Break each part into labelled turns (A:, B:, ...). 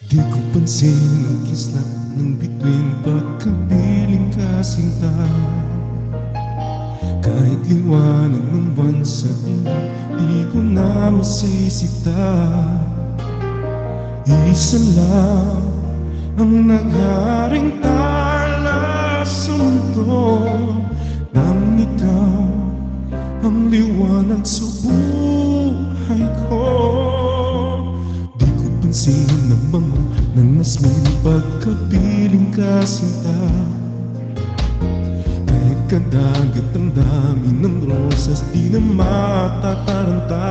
A: Di ko pansin ang kislap ng bituin pagkapiling kasinta. Kahit liwanag ng buwan sa tingin, di ko na masisita. Isa lang ang nagharing tala sa mundo, nang ikaw ang liwanag sa buhay ko. Di ko pansin ang bango ng nasmin pagkapiling kasinta. Kahit kadagat ang dami ng rosas, di na matataranta.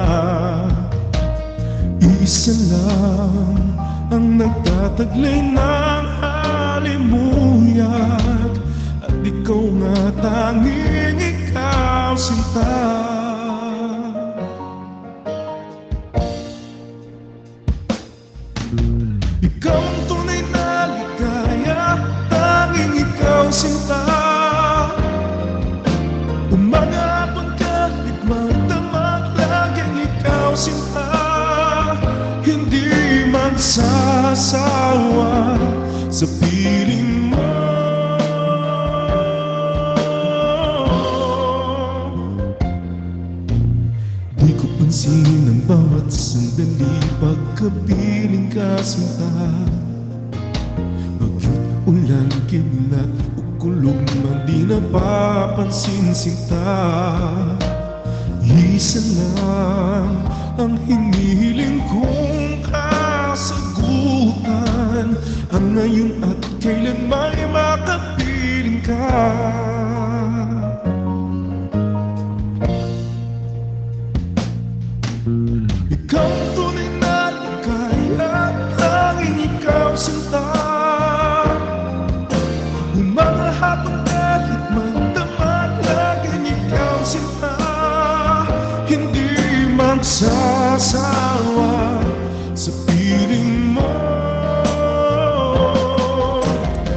A: Isa lang ang nagtataglay ng halimuyak, at ikaw nga tanging ikaw, sinta. Ikaw ang tunay na ligaya, tanging ikaw, sinta. Umaga, hapon, kahit magdamag, laging ikaw, sinta. Hindi magsasawa sa piling mo. Di ko pansin ang bawat sandali pagkapiling kasinta. Bagyot, ulan, kidlat o kulog man, di napapansin, sinta. Isa lang ang hinihiling kong kasagutan, ang ngayon at kailan may makapiling ka. Ikaw ang tunay na ligaya, tanging ikaw, sinta. Umaga, hapon, kahit magdamag, laging ikaw, sinta. Hindi magsasawa sa piling mo.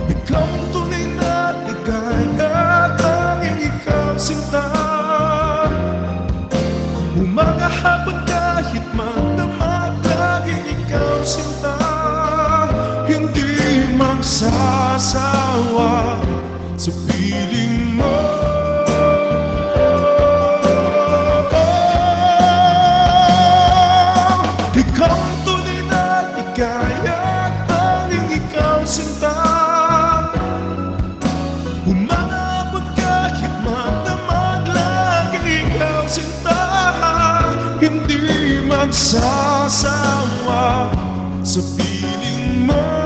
A: Ikaw ang tunay na ligaya, tanging ikaw, sinta. Umaga, hapon, kahit magdamag, laging ikaw, sinta. Hindi magsasawa sa piling mo. Ikaw ang tunay na ligaya, tanging ikaw, sinta. Umaga, hapon, kahit magdamag, laging ikaw, sinta. Hindi magsasawa sa piling mo.